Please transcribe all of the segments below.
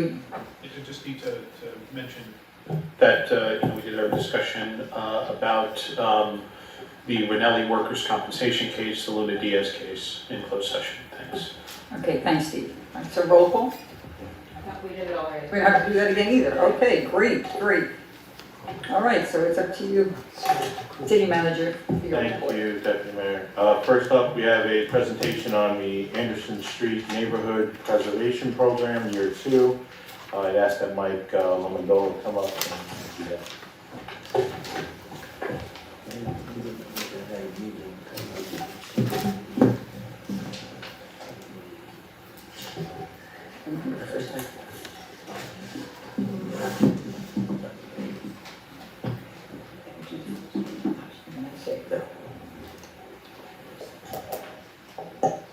You just need to mention that we did our discussion about the Rinelli workers' compensation case, the Luna Diaz case in closed session. Thanks. Okay, thanks, Steve. All right, so roll call? I thought we did it already. We don't have to do that again either. Okay, great. All right, so it's up to you, City Manager. Thank you, Deputy Mayor. First up, we have a presentation on the Anderson Street Neighborhood Preservation Program, Year 2. I'd ask that Mike Lomendola come up and do that.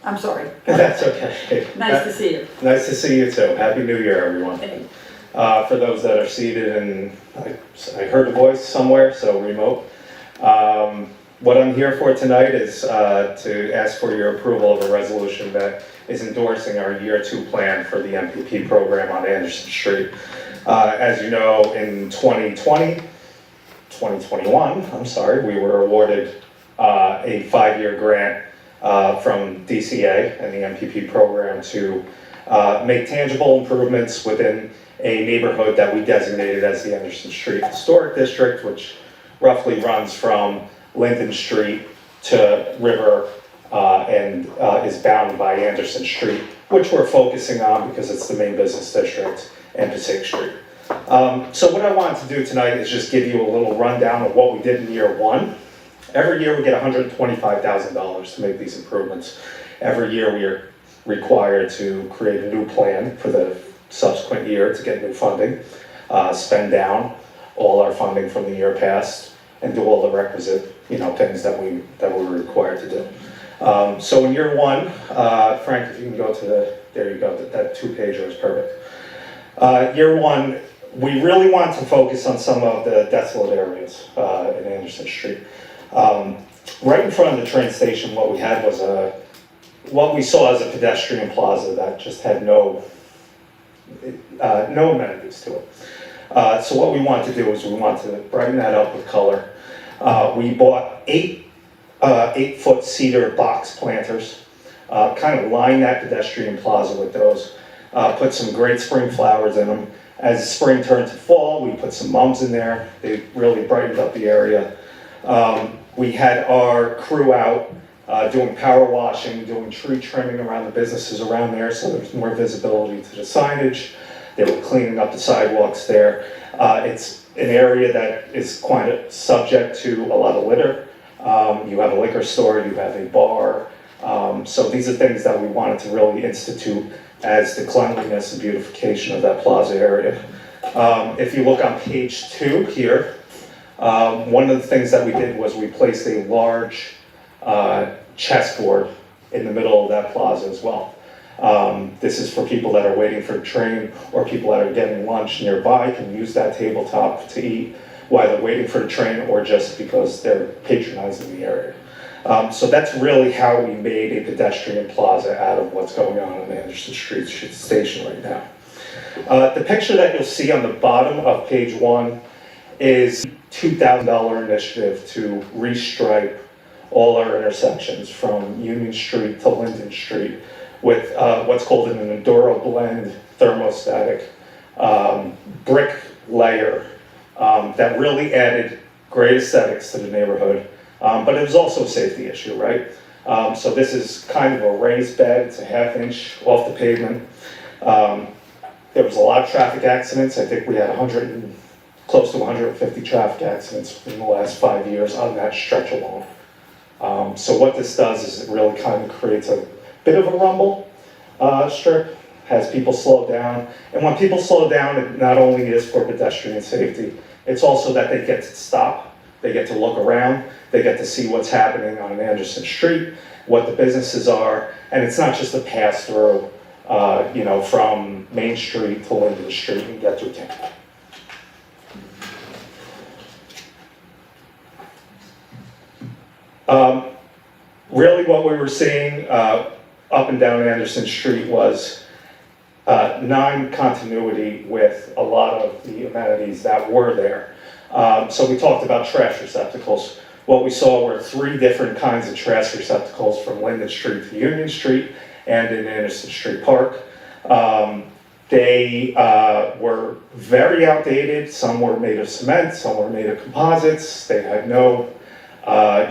I'm sorry. That's okay. Nice to see you. Nice to see you too. Happy New Year, everyone. Hey. For those that are seated, and I heard a voice somewhere, so remote. What I'm here for tonight is to ask for your approval of a resolution that is endorsing our Year 2 plan for the MPP program on Anderson Street. As you know, in 2021, we were awarded a 5-year grant from DCA and the MPP program to make tangible improvements within a neighborhood that we designated as the Anderson Street Historic District, which roughly runs from Linden Street to River and is bound by Anderson Street, which we're focusing on because it's the main business district, and Passaic Street. So what I wanted to do tonight is just give you a little rundown of what we did in Year 1. Every year we get $125,000 to make these improvements. Every year we are required to create a new plan for the subsequent year to get new funding, spend down all our funding from the year past, and do all the requisite things that we were required to do. So in Year 1, Frank, if you can go to there you go, that 2-pager is perfect. Year 1, we really want to focus on some of the desolate areas in Anderson Street. Right in front of the train station, what we had was what we saw as a pedestrian plaza that just had no amenities to it. So what we want to do is we want to brighten that up with color. We bought 8-foot cedar box planters, kind of line that pedestrian plaza with those, put some great spring flowers in them. As spring turned to fall, we put some mums in there. They really brightened up the area. We had our crew out doing power washing, doing tree trimming around the businesses around there, so there's more visibility to the signage. They were cleaning up the sidewalks there. It's an area that is quite subject to a lot of litter. You have a liquor store, you have a bar. So these are things that we wanted to really institute as the cleanliness and beautification of that plaza area. If you look on page 2 here, one of the things that we did was we placed a large chessboard in the middle of that plaza as well. This is for people that are waiting for a train or people that are getting lunch nearby can use that tabletop to eat while they're waiting for the train or just because they're patronizing the area. So that's really how we made a pedestrian plaza out of what's going on Anderson Street Station right now. The picture that you'll see on the bottom of page 1 is a $2,000 initiative to restripe all our intersections from Union Street to Linden Street with what's called an Enduro blend thermostatic brick layer that really added great aesthetics to the neighborhood, but it was also a safety issue, right? So this is kind of a raised bed, it's a 1/2 inch off the pavement. There was a lot of traffic accidents. I think we had close to 150 traffic accidents in the last 5 years on that stretch alone. So what this does is it really kind of creates a bit of a rumble strip, has people slow down. And when people slow down, it not only is for pedestrian safety, it's also that they get to stop, they get to look around, they get to see what's happening on Anderson Street, what the businesses are, and it's not just a pass through, from Main Street to Linden Street and get through town. Really what we were seeing up and down Anderson Street was non-continuity with a lot of the amenities that were there. So we talked about trash receptacles. What we saw were 3 different kinds of trash receptacles from Linden Street to Union Street and in Anderson Street Park. They were very outdated. Some were made of cement, some were made of composites. They had no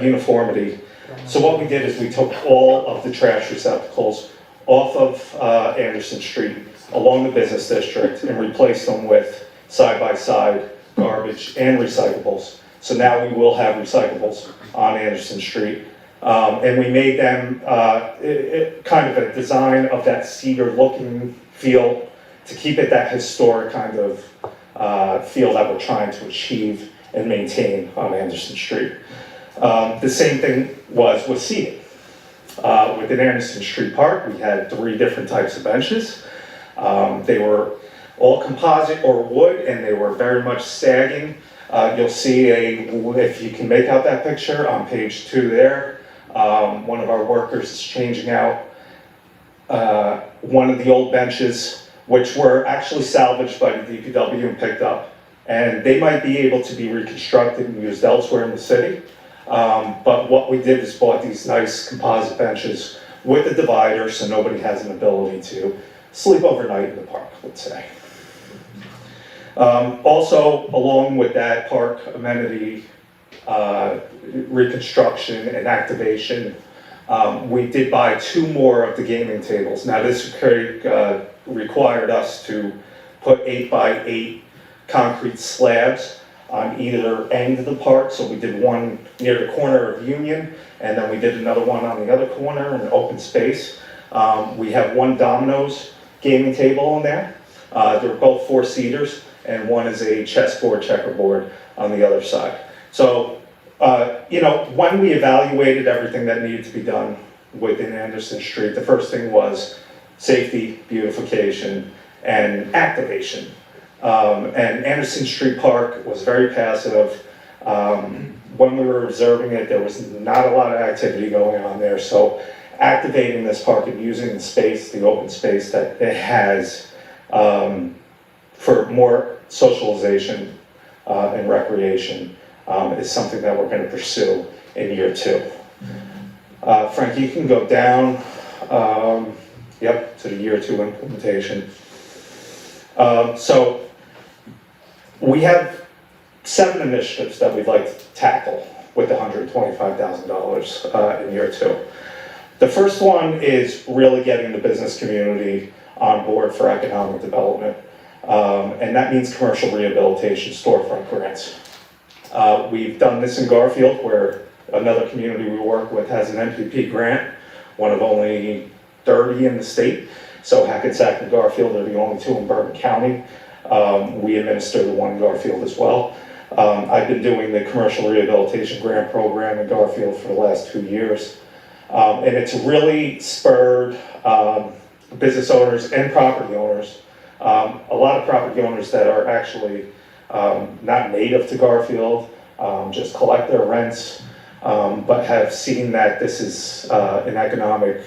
uniformity. So what we did is we took all of the trash receptacles off of Anderson Street along the business district and replaced them with side-by-side garbage and recyclables. So now we will have recyclables on Anderson Street. And we made them kind of a design of that cedar looking feel to keep it that historic kind of feel that we're trying to achieve and maintain on Anderson Street. The same thing was with seating. Within Anderson Street Park, we had 3 different types of benches. They were all composite or wood, and they were very much sagging. You'll see if you can make out that picture on page 2 there, one of our workers is changing out one of the old benches, which were actually salvaged by the DPW and picked up. And they might be able to be reconstructed and used elsewhere in the city. But what we did is bought these nice composite benches with a divider so nobody has an ability to sleep overnight in the park, let's say. Also, along with that park amenity reconstruction and activation, we did buy 2 more of the gaming tables. Now this required us to put 8x8 concrete slabs on either end of the park. So we did one near the corner of Union, and then we did another one on the other corner in open space. We have 1 Domino's gaming table in there. They're both 4-seaters, and one is a chessboard, checkerboard on the other side. So, when we evaluated everything that needed to be done within Anderson Street, the first thing was safety, beautification, and activation. And Anderson Street Park was very passive. When we were observing it, there was not a lot of activity going on there. So activating this park and using the space, the open space that it has for more socialization and recreation is something that we're going to pursue in year 2. Frank, you can go down, to the year 2 implementation. So we have 7 initiatives that we'd like to tackle with the $125,000 in year 2. The first one is really getting the business community on board for economic development. And that means commercial rehabilitation, storefront grants. We've done this in Garfield, where another community we work with has an MPP grant, one of only 30 in the state. So Hackensack and Garfield are the only 2 in Bourbon County. We administer the one in Garfield as well. I've been doing the commercial rehabilitation grant program in Garfield for the last 2 years. And it's really spurred business owners and property owners. A lot of property owners that are actually not native to Garfield, just collect their rents, but have seen that this is an economic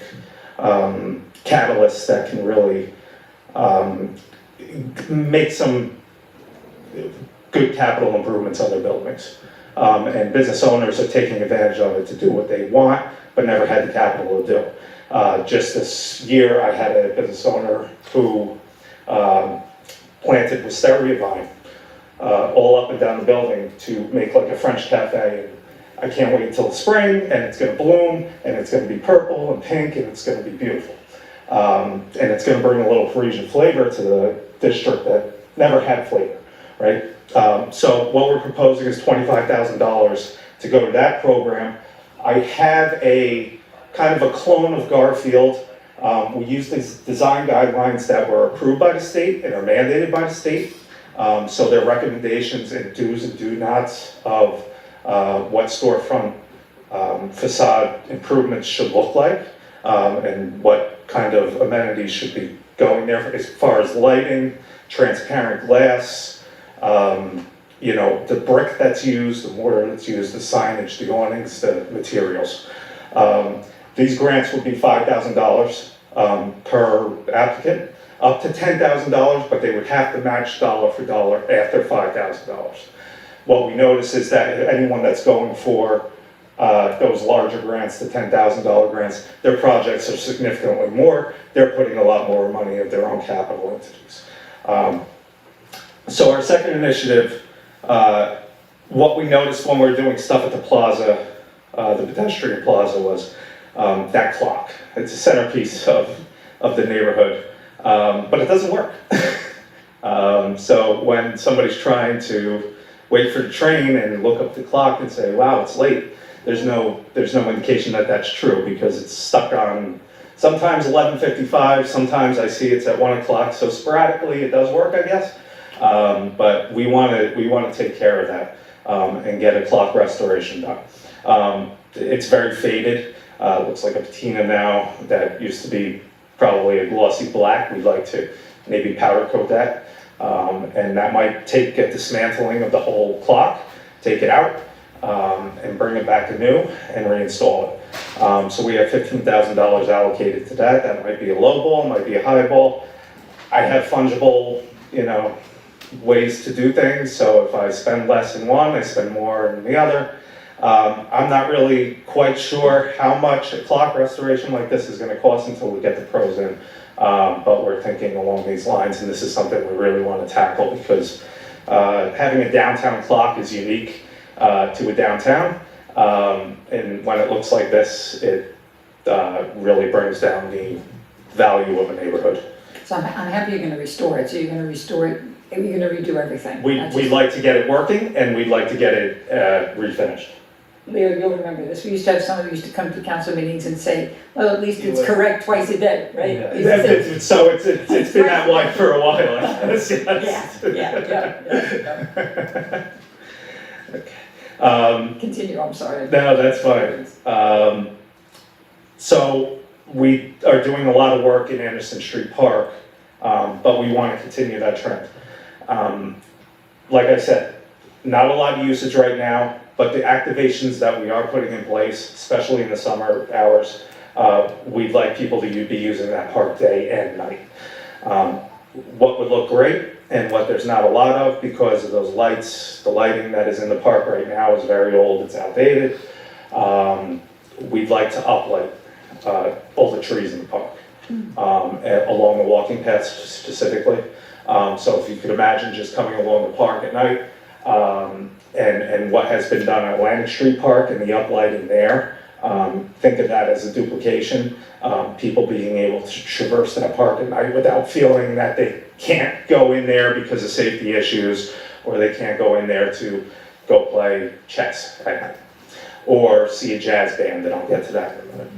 catalyst that can really make some good capital improvements on their buildings. And business owners are taking advantage of it to do what they want, but never had the capital to do. Just this year, I had a business owner who planted wisteria vine all up and down the building to make like a French cafe. And I can't wait until the spring, and it's going to bloom, and it's going to be purple and pink, and it's going to be beautiful. And it's going to bring a little Parisian flavor to the district that never had flavor, right? So what we're proposing is $25,000 to go to that program. I have a kind of a clone of Garfield. We use these design guidelines that were approved by the state and are mandated by the state. So they're recommendations and do's and do nots of what storefront facade improvements should look like, and what kind of amenities should be going there as far as lighting, transparent glass, the brick that's used, the mortar that's used, the signage, the awnings, the materials. These grants would be $5,000 per applicant. up to $10,000, but they would have to match dollar for dollar after $5,000. What we notice is that anyone that's going for those larger grants, the $10,000 grants, their projects are significantly more. They're putting a lot more money of their own capital into these. So our second initiative, what we noticed when we were doing stuff at the plaza, the pedestrian plaza, was that clock. It's a centerpiece of the neighborhood, but it doesn't work. So when somebody's trying to wait for the train and look up the clock and say, wow, it's late, there's no indication that that's true, because it's stuck on sometimes 11:55, sometimes I see it's at 1 o'clock, so sporadically it does work, I guess. But we want to take care of that and get a clock restoration done. It's very faded. Looks like a patina now that used to be probably a glossy black. We'd like to maybe powder coat that. And that might take a dismantling of the whole clock, take it out, and bring it back anew and reinstall it. So we have $15,000 allocated to that. That might be a low ball, might be a high ball. I have fungible, ways to do things. So if I spend less in one, I spend more in the other. I'm not really quite sure how much a clock restoration like this is going to cost until we get the pros in. But we're thinking along these lines, and this is something we really want to tackle, because having a downtown clock is unique to a downtown. And when it looks like this, it really brings down the value of a neighborhood. So I'm happy you're gonna restore it, so you're gonna restore it, you're gonna redo everything. We'd like to get it working, and we'd like to get it refinished. Leo, you'll remember this, we used to have someone who used to come to council meetings and say, well, at least it's correct twice a day, right? Yeah. He used to say, So it's been that way for a while, I guess, yes. Yeah. Okay. Continue, I'm sorry. No, that's fine. So we are doing a lot of work in Anderson Street Park, but we want to continue that trend. Like I said, not a lot of usage right now, but the activations that we are putting in place, especially in the summer hours, we'd like people to be using that park day and night. What would look great, and what there's not a lot of because of those lights, the lighting that is in the park right now is very old, it's outdated. We'd like to uplight all the trees in the park, along the walking paths specifically. So if you could imagine just coming along the park at night, and what has been done at Atlantic Street Park and the uplighting there, think of that as a duplication. People being able to traverse that park at night without feeling that they can't go in there because of safety issues, or they can't go in there to go play chess at night, or see a jazz band, and I'll get to that in a minute.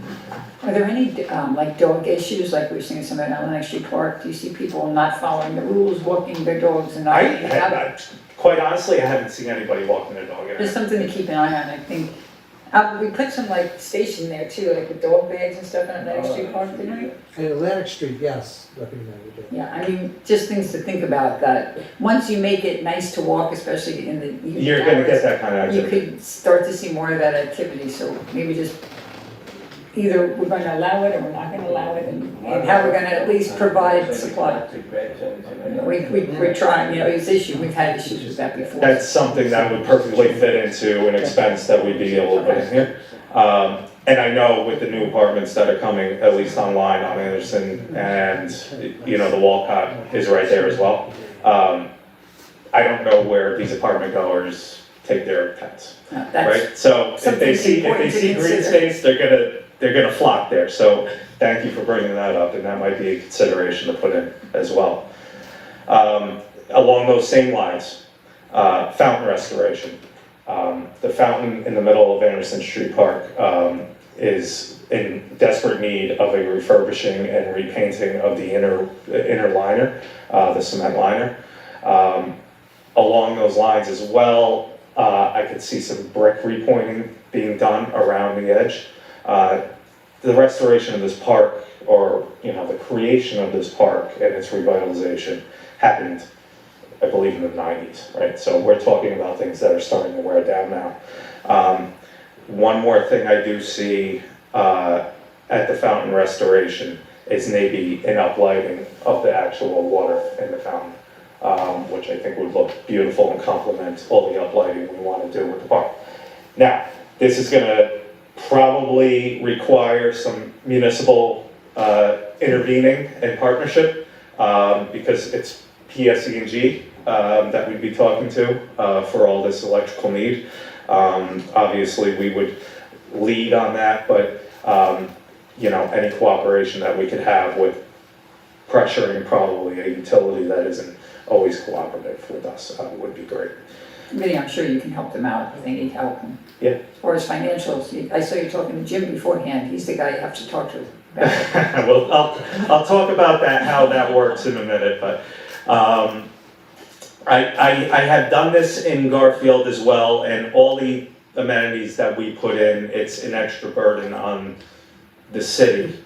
Are there any, like dog issues, like we're seeing some at Atlantic Street Park? Do you see people not following the rules, walking their dogs and not? Quite honestly, I haven't seen anybody walking their dog in There's there. something to keep an eye on, I think. We put some like station there too, like with dog bags and stuff on Atlantic Street Park, didn't we? In Atlantic Street, yes, recommended it. Yeah, I mean, just things to think about, that once you make it nice to walk, especially in the evening You're gonna get hours, that kind of you activity. could start to see more of that activity, so maybe just either we're gonna allow it or we're not gonna allow it, and how we're gonna at least provide supply. We're trying, it's issue, we've had issues with that before. That's something that would perfectly fit into an expense that we'd be able to put in here. And I know with the new apartments that are coming, at least online on Anderson, and, the Walcott is right there as well. I don't know where these apartment goers take their pets, That's right? So if something they see important to green consider. space, they're gonna flock there. So thank you for bringing that up, and that might be a consideration to put in as well. Along those same lines, fountain restoration. The fountain in the middle of Anderson Street Park is in desperate need of a refurbishing and repainting of the inner liner, the cement liner. Along those lines as well, I could see some brick repointing being done around the edge. The restoration of this park, or the creation of this park and its revitalization happened, I believe, in the 90s, right? So we're talking about things that are starting to wear down now. One more thing I do see at the fountain restoration is maybe an uplighting of the actual water in the fountain, which I think would look beautiful and complement all the uplighting we want to do with the park. Now, this is going to probably require some municipal intervening and partnership, because it's PSE&G that we'd be talking to for all this electrical need. Obviously, we would lead on that, but you know, any cooperation that we could have with pressuring probably a utility that isn't always cooperative with us would be great. Really, I'm sure you can help them out if they need help. And Yeah. as far as financials, I saw you talking to Jim beforehand. He's the guy you have to talk to about it. Well, I'll talk about that, how that works in a minute, but I have done this in Garfield as well, and all the amenities that we put in, it's an extra burden on the city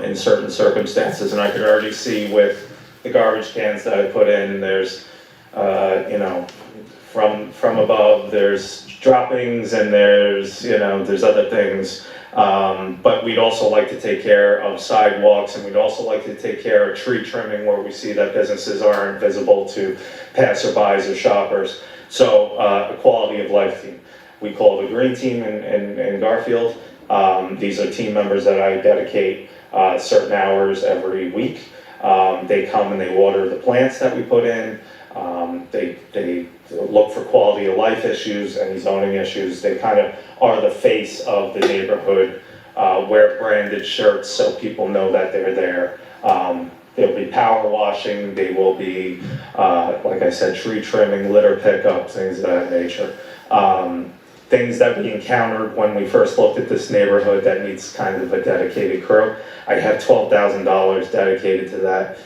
in certain circumstances, and I could already see with the garbage cans that I put in, there's, you know, from above, there's droppings and there's, you know, there's other things. But we'd also like to take care of sidewalks, and we'd also like to take care of tree trimming where we see that businesses aren't visible to passerbys or shoppers. So a quality of life team. We call it a green team in Garfield. These are team members that I dedicate certain hours every week. They come and they water the plants that we put in. They look for quality of life issues and zoning issues. They kind of are the face of the neighborhood, wear branded shirts so people know that they're there. There'll be power washing, they will be, like I said, tree trimming, litter pickup, things of that nature. Things that we encountered when we first looked at this neighborhood that needs kind of a dedicated crew. I have $12,000 dedicated to that.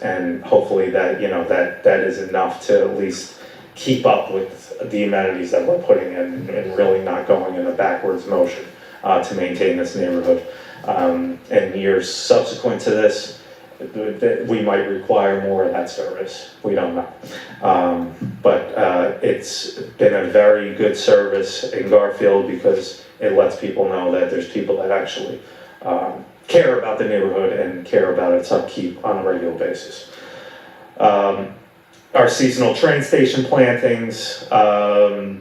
And hopefully that, you know, that is enough to at least keep up with the amenities that we're putting in and really not going in a backwards motion to maintain this neighborhood. And years subsequent to this, we might require more of that service. We don't know. But it's been a very good service in Garfield because it lets people know that there's people that actually care about the neighborhood and care about its upkeep on a regular basis. Our seasonal train station plantings, I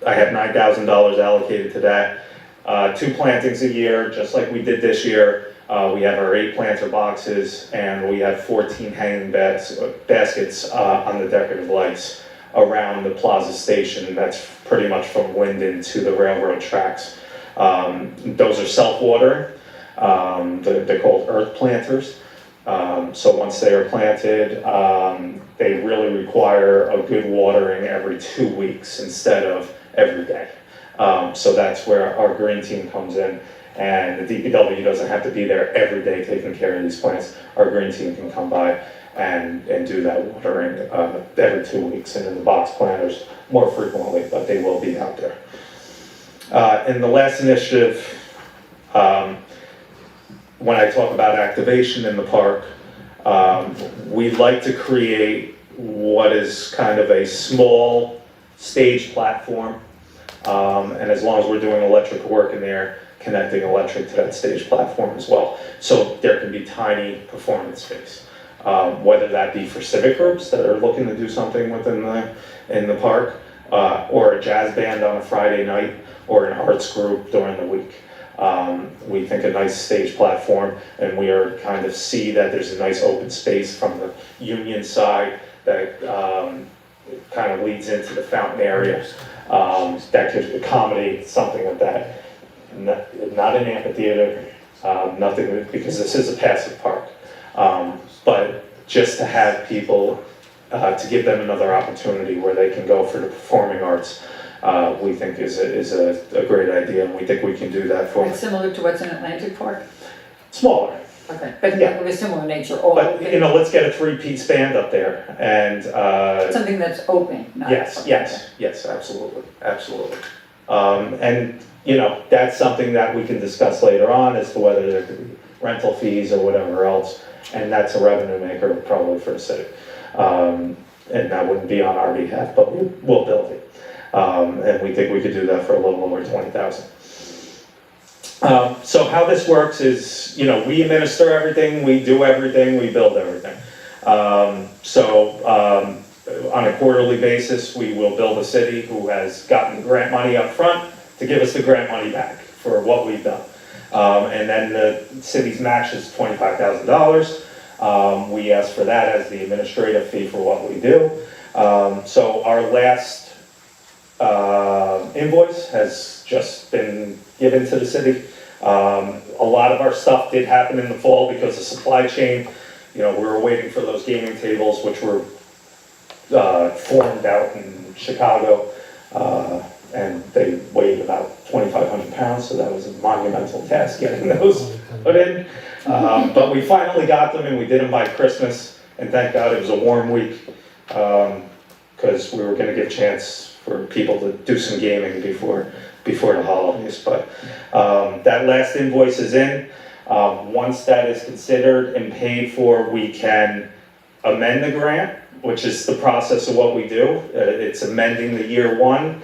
have $9,000 allocated to that. 2 plantings a year, just like we did this year. We have our 8 planter boxes, and we have 14 hanging baskets on the decorative lights around the Plaza Station. That's pretty much from Linden to the railroad tracks. Those are self-watering. They're called earth planters. So once they are planted, they really require a good watering every 2 weeks instead of every day. So that's where our green team comes in, and the DPW doesn't have to be there every day taking care of these plants. Our green team can come by and do that watering every 2 weeks, and in the box planters more frequently, but they will be out there. In the last initiative, when I talk about activation in the park, we'd like to create what is kind of a small stage platform. And as long as we're doing electric work in there, connecting electric to that stage platform as well. So there can be tiny performance space, whether that be for civic groups that are looking to do something in the park, or a jazz band on a Friday night, or an arts group during the week. We think a nice stage platform, and we are kind of see that there's a nice open space from the Union side that kind of leads into the fountain area that could accommodate something of that. Not an amphitheater, nothing, because this is a passive park, but just to have people, to give them another opportunity where they can go for the performing arts. We think is a great idea, and we think we can do that for It's similar to what's in Atlantic Park? smaller. Okay, but Yeah. of a similar nature, all But, open. you know, let's get a 3-piece band up there, and, Something that's open, not. yes, absolutely, absolutely. And, you know, that's something that we can discuss later on as to whether there could be rental fees or whatever else, and that's a revenue maker probably for the city. And that wouldn't be on our behalf, but we'll build it. And we think we could do that for a little over $20,000. So how this works is, you know, we administer everything, we do everything, we build everything. On a quarterly basis, we will bill the city who has gotten grant money up front to give us the grant money back for what we've done. And then the city's match is $25,000. We ask for that as the administrative fee for what we do. So our last invoice has just been given to the city. A lot of our stuff did happen in the fall because of supply chain. You know, we were waiting for those gaming tables, which were formed out in Chicago, and they weighed about 2,500 pounds, so that was a monumental task getting those put in. But we finally got them, and we did them by Christmas, and thank God it was a warm week, because we were gonna give chance for people to do some gaming before the holidays. But that last invoice is in. Once that is considered and paid for, we can amend the grant, which is the process of what we do. It's amending the year one,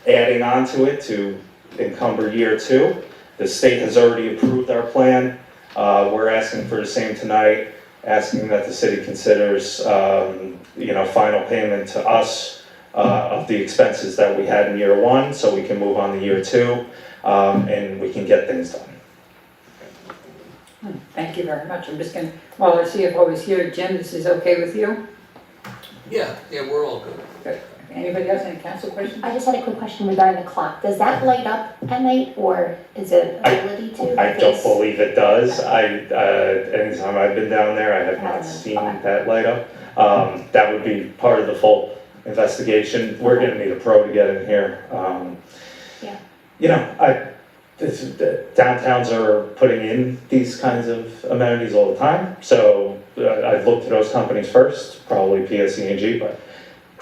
adding on to it to encumber year two. The state has already approved our plan. We're asking for the same tonight, asking that the city considers, you know, final payment to us of the expenses that we had in year one, so we can move on to year two, and we can get things done. Thank you very much. I'm just gonna, while our CFO is here, Jim, this is okay with you? Yeah, we're all good. Good. Anybody else, any council questions? I just had a quick question regarding the clock. Does that light up at night or is it ability to? I don't believe it does. Anytime I've been down there, I have not seen that light up. That would be part of the full investigation. We're gonna need a pro to get in here. Yeah. You know, downtowns are putting in these kinds of amenities all the time, so I've looked to those companies first, probably PSE&G, but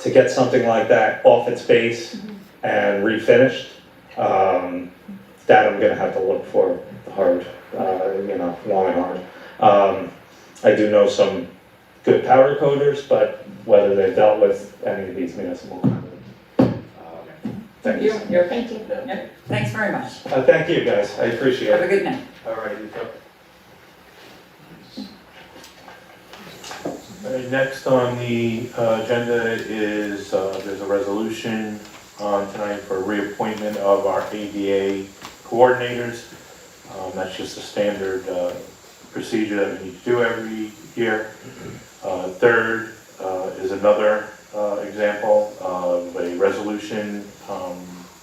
to get something like that off its base and refinished, that I'm gonna have to look for hard, you know, long and hard. I do know some good powder coaters, but whether they've dealt with any of these municipal companies. Thank you. You're okay? Thank you. Yep. Thanks very much. Thank you, guys, I appreciate Have a it. good night. All right, you too. All right, next on the agenda is, there's a resolution on tonight for reappointment of our ADA coordinators. That's just a standard procedure that we need to do every year. Third is another example of a resolution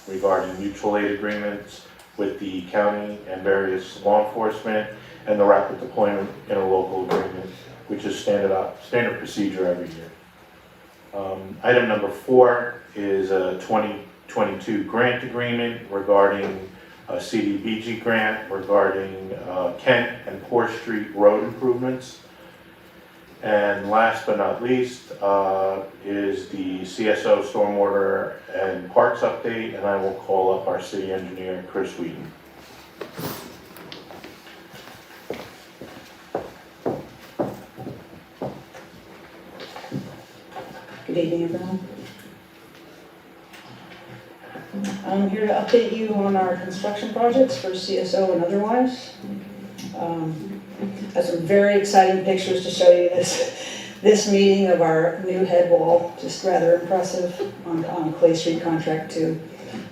regarding mutual aid agreements with the county and various law enforcement and the rapid deployment interlocal agreement, which is standard procedure every year. Item number 4 is a 2022 grant agreement regarding a CDBG grant regarding Kent and Poor Street road improvements. And last but not least is the CSO stormwater and parks update, and I will call up our city engineer, Chris Wheaton. Good evening, everyone. I'm here to update you on our construction projects for CSO and otherwise. Have some very exciting pictures to show you this meeting of our new head wall, just rather impressive on Clay Street Contract 2.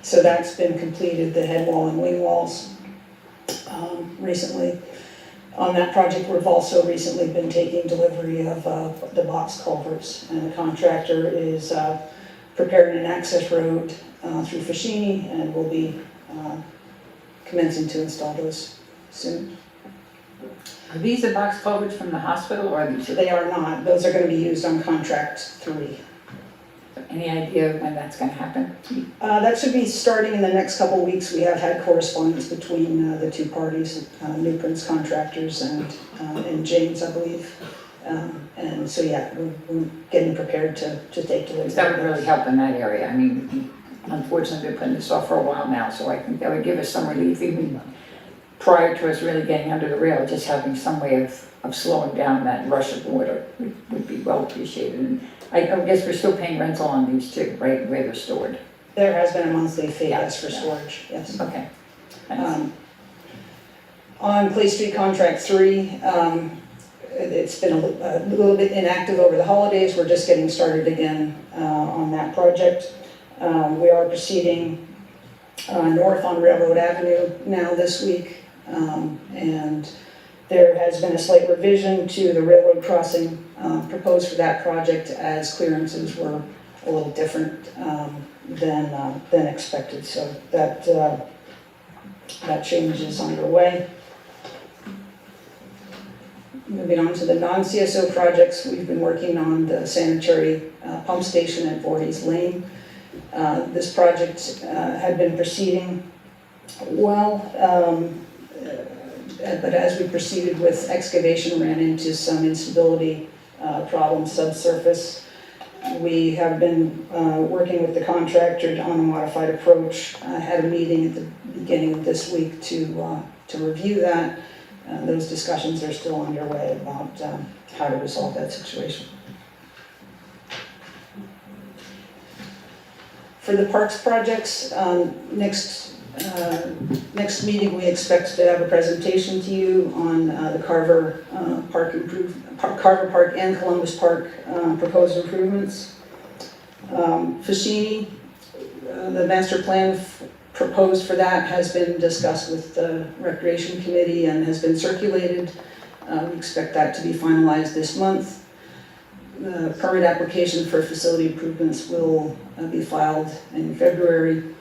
So that's been completed, the head wall and wing walls recently. On that project, we've also recently been taking delivery of the box culverts, and the contractor is preparing an access road through Fashini, and we'll be commencing to install those soon. Are these the box culverts from the hospital or are these? They are not, those are going to be used on contract 3. Any idea when that's gonna happen? That should be starting in the next couple of weeks. We have had correspondence between the two parties, New Prince Contractors and James, I believe. And so, yeah, we're getting prepared to take delivery. That would really help in that area. I mean, unfortunately, they've been putting this off for a while now, so I think that would give us some relief even prior to us really getting under the rail, just having some way of slowing down that rush of water would be well appreciated. And I guess we're still paying rental on these too, right, where they're stored? There has been a monthly fee, Yeah, yes, for yeah. storage, yes. Okay. Thanks. On Clay Street Contract 3, it's been a little bit inactive over the holidays. We're just getting started again on that project. We are proceeding north on Railroad Avenue now this week, and there has been a slight revision to the railroad crossing proposed for that project, as clearances were a little different than expected. So that change is underway. Moving on to the non-CSO projects, we've been working on the sanitary pump station at Voorhees Lane. This project had been proceeding well, but as we proceeded with excavation, ran into some instability problems subsurface. We have been working with the contractor on a modified approach. I had a meeting at the beginning of this week to review that. Those discussions are still underway about how to resolve that situation. For the parks projects, next meeting we expect to have a presentation to you on the Carver Park and Columbus Park proposed improvements. Fashini, the master plan proposed for that has been discussed with the Recreation Committee and has been circulated. We expect that to be finalized this month. The permit application for facility improvements will be filed in February,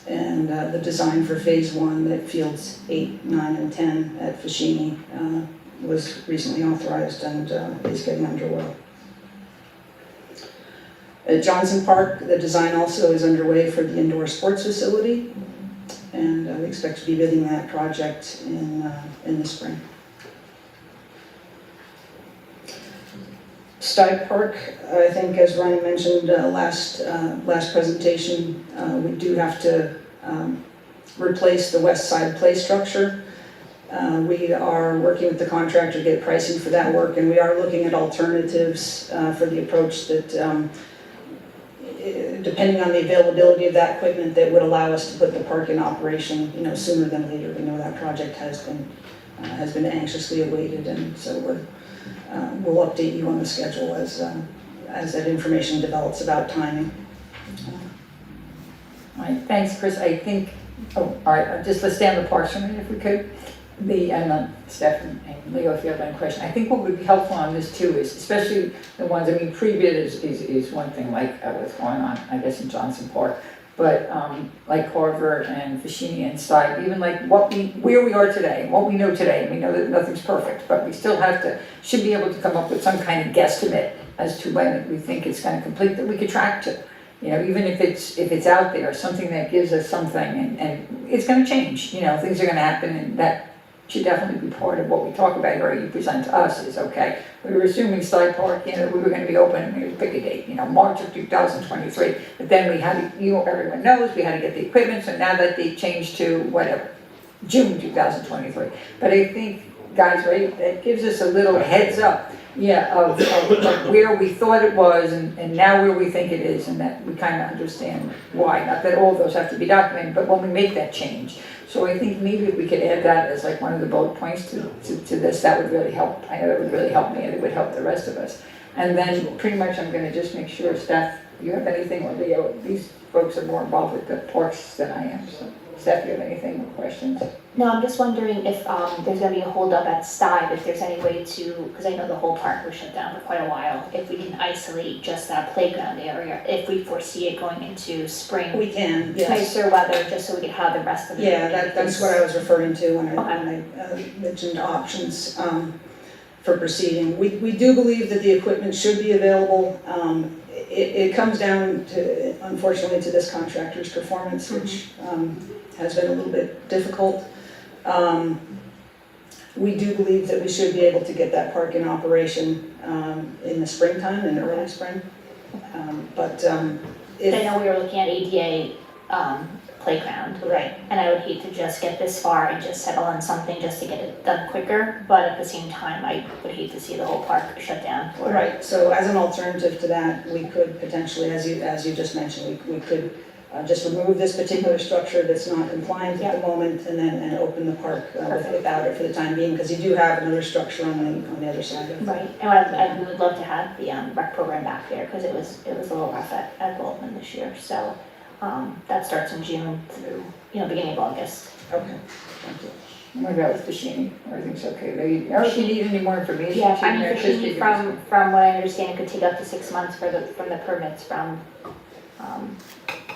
and the design for phase 1 at fields 8, 9, and 10 at Fashini was recently authorized and is getting underway. At Johnson Park, the design also is underway for the indoor sports facility, and we expect to be bidding that project in the spring. Stuyve Park, I think, as Ryan mentioned last presentation, we do have to replace the west side play structure. We are working with the contractor to get pricing for that work, and we are looking at alternatives for the approach that, depending on the availability of that equipment, that would allow us to put the park in operation, sooner than later. We know that project has been anxiously awaited, and so we'll update you on the schedule as that information develops about timing. All right, thanks, Chris. I think, all right, just let's stay on the parks for a minute if we could. Steph and Leo, if you have any question. I think what would be helpful on this too is, especially the ones, pre-bid is one thing, like what's going on, I guess, in Johnson Park, but like Carver and Fashini and Stuyve, even like where we are today, what we know today. We know that nothing's perfect, but we still should be able to come up with some kind of guesstimate as to when we think it's going to complete that we could track to. Even if it's out there, something that gives us something, and it's going to change. Things are going to happen, and that should definitely be part of what we talk about here, or you present to us is, okay, we were assuming Stuyve Park, we were going to be open, we would pick a date, March of 2023, but then we had to, everyone knows, we had to get the equipment, so now that they changed to whatever, June 2023. But I think, guys, right, that gives us a little heads up, of like where we thought it was and now where we think it is, and that we kind of understand why. Not that all of those have to be documented, but when we make that change. So I think maybe if we could add that as like one of the bullet points to this, that would really help. I know that would really help me, and it would help the rest of us. And then pretty much I'm going to just make sure, Steph, you have anything, or Leo, these folks are more involved with the parks than I am. So Steph, you have anything or questions? No, I'm just wondering if there's going to be a holdup at Stuyve, if there's any way to, because I know the whole park was shut down for quite a while, if we can isolate just that playground area, if we foresee it going into spring. We can, yes. Nicer weather, just so we can have the rest of it. Yeah, that's what I was referring to when I mentioned options for proceeding. We do believe that the equipment should be available. It comes down to, unfortunately, to this contractor's performance, which has been a little bit difficult. We do believe that we should be able to get that park in operation in the springtime, in early spring. But I know we were looking at ADA playground. Right. And I would hate to just get this far and just settle on something just to get it done quicker, but at the same time, I would hate to see the whole park shut down. Right, so as an alternative to that, we could potentially, as you just mentioned, we could just remove this particular structure that's not compliant at the moment, and then, and open the park without it for the time being, because you do have another structure on the other side of it. Right, and we would love to have the rec program back there, because it was a little rough at Bolton this year, so that starts in June through, beginning of August. Okay, thank you. What about with Fashini? Everything's okay? If you need any more information? Yeah, to I mean, just Fashini, give us- from what I understand, it could take up to 6 months from the permits from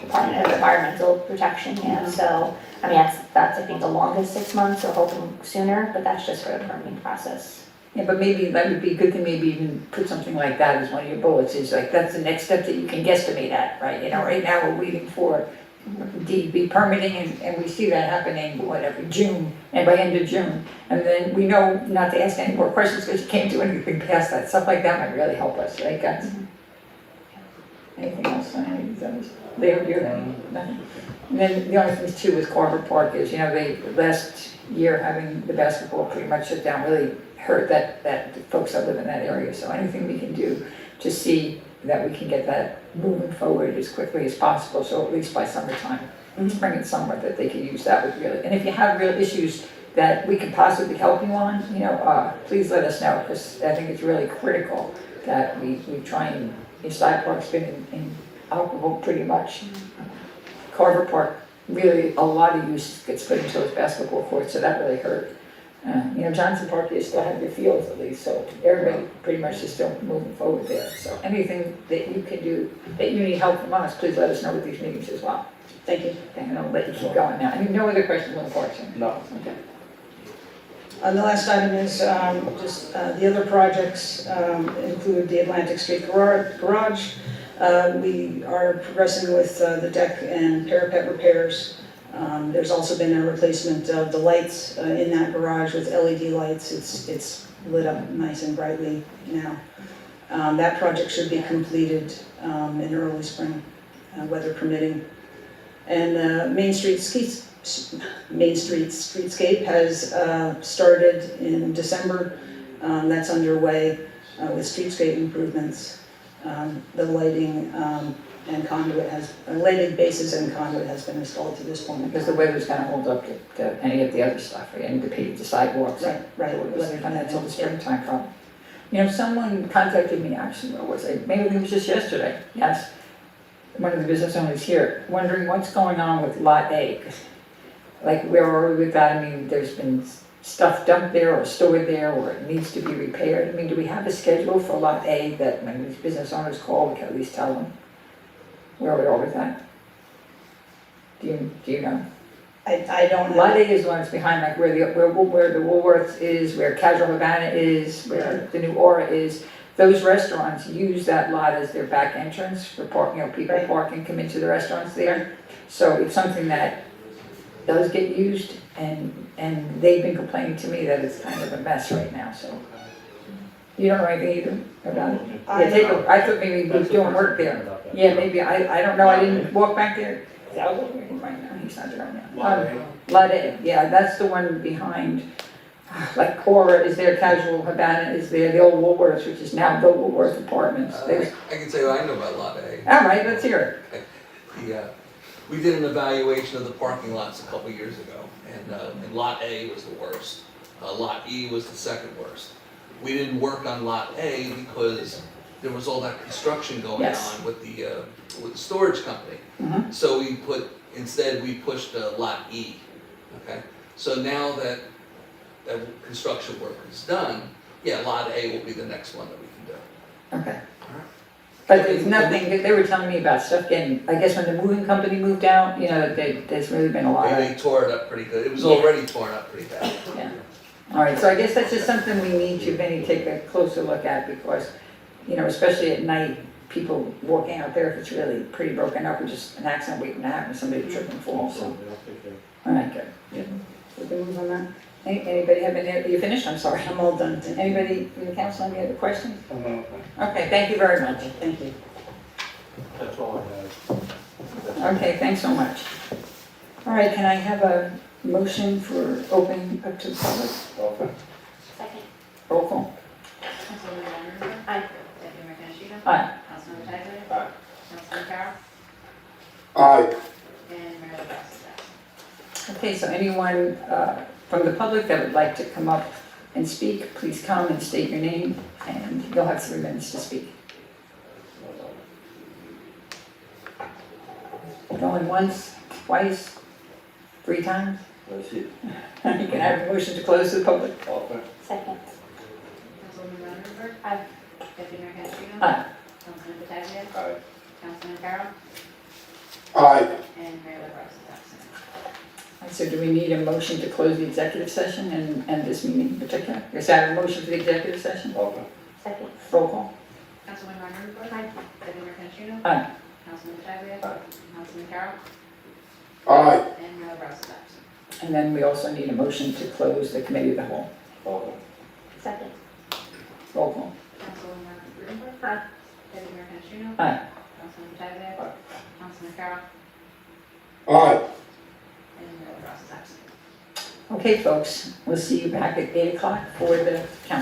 Department of Environmental Protection, yeah, so, I mean, that's, I think, the longest 6 months, so hoping sooner, but that's just for the permitting process. Yeah, but maybe that would be good to maybe even put something like that as one of your bullets, is like, that's the next step that you can guesstimate at, right? Right now, we're waiting for DEP permitting, and we see that happening, whatever, June, and by end of June. And then we know not to ask any more questions, because you can't do anything past that. Stuff like that might really help us, right, guys? Anything else on any of these others? Leo, do you have any? Nothing? And then the only thing too with Carver Park is, they, last year having the basketball pretty much shut down really hurt that the folks that live in that area. So anything we can do to see that we can get that moving forward as quickly as possible, so at least by summertime, spring and summer, that they can use that would really, and if you have real issues that we can possibly help you on, please let us know, because I think it's really critical that we try and, Side Park's been inoperable pretty much. Carver Park, really, a lot of use gets put into those basketball courts, so that really hurt. Johnson Park, you still have your fields at least, so everybody pretty much is still moving forward there. So anything that you can do, that you need help from us, please let us know with these meetings as well. Thank you. And I'll let you keep going now. No other questions on the parks? No. Okay. The last item is just the other projects include the Atlantic Street Garage. We are progressing with the deck and parapet repairs. There's also been a replacement of the lights in that garage with LED lights. It's lit up nice and brightly now. That project should be completed in early spring, weather permitting. And Main Street Streetscape has started in December. That's underway with streetscape improvements. The lighting and conduit lighting bases and conduit has been installed to this point. Because the weather's gonna hold up to any of the other stuff, right? And to pave the sidewalks. Right. It wasn't done until the springtime problem. Someone contacted me, actually, what was it? Maybe it was just yesterday, yes. One of the business owners here, wondering what's going on with Lot A. Like, where are we with that? I mean, there's been stuff dumped there or stored there, or it needs to be repaired. I mean, do we have a schedule for Lot A that when these business owners call, we can at least tell them where we are with that? Do you know? I don't know. Lot A is the one that's behind, like where the Woolworths is, where Casual Havana is, where the new Aura is. Those restaurants use that lot as their back entrance for parking, people Right. park and come into the restaurants there. So it's something that does get used, and they've been complaining to me that it's kind of a mess right now, so. You don't know anything either about it? Yeah, I thought maybe he was doing work there. Yeah, maybe, I don't know, I didn't walk back there. I'll go there right now, he's not there right now. Lot A, yeah, that's the one behind, like Cora is there, Casual Havana is there, the old Woolworths, which is now the Woolworth Apartments. There's, I can tell you I know about Lot A. all right, let's hear it. We did an evaluation of the parking lots a couple years ago, and Lot A was the worst. Lot E was the second worst. We didn't work on Lot A because there was all that construction going Yes. on with the storage company. Mhm. So instead we pushed Lot E, okay? So now that construction work is done, Lot A will be the next one that we can do. Okay. But there's nothing, they were telling me about stuff getting, I guess when the moving company moved out, there's really been a lot They of, tore it up pretty good. It was Yeah. already torn up pretty bad. yeah. All right, so I guess that's just something we need to maybe take a closer look at, because, especially at night, people walking out there, if it's really pretty broken up, or just an accident waiting to happen, somebody trip and fall, so. All right, good. We can move on that. Anybody have any, you finished? I'm sorry. I'm all done. Anybody from the council, any other questions? Okay, thank you very much. Thank you. That's all I have. Okay, thanks so much. All right, can I have a motion for opening up to the public? Second. Roll call. Councilwoman Lennon? Aye. Deputy Mayor Canestrino? Aye. Councilman Tagliari? Aye. Councilman Carroll? Aye. so anyone from the public that would like to come up and speak, please come and state your name, and you'll have 3 minutes to speak. Going once, twice, 3 times? That's it. You can have a motion to close to the public. Offer. Second. Councilwoman Vanderburg. Aye. Deputy Mayor Canestrino. Aye. Councilman Pataglia. Aye. Councilman Carroll. Aye. And Mayor LaBrus is absent. So do we need a motion to close the executive session and this meeting in particular? Is that a motion for the executive session? Offer. Second. Roll call. Councilwoman Vanderburg. Aye. Deputy Mayor Canestrino. Aye. Councilman Pataglia. Aye. Councilman Carroll. Aye. And Mayor LaBrus is absent. And then we also need a motion to close the committee of the whole. Offer. Second. Roll call. Councilwoman Vanderburg. Aye. Deputy Mayor Canestrino. Aye. Councilman Pataglia. Aye. Councilman Carroll. Aye. And Mayor LaBrus is absent. Okay, folks, we'll see you back at 8 o'clock for the council.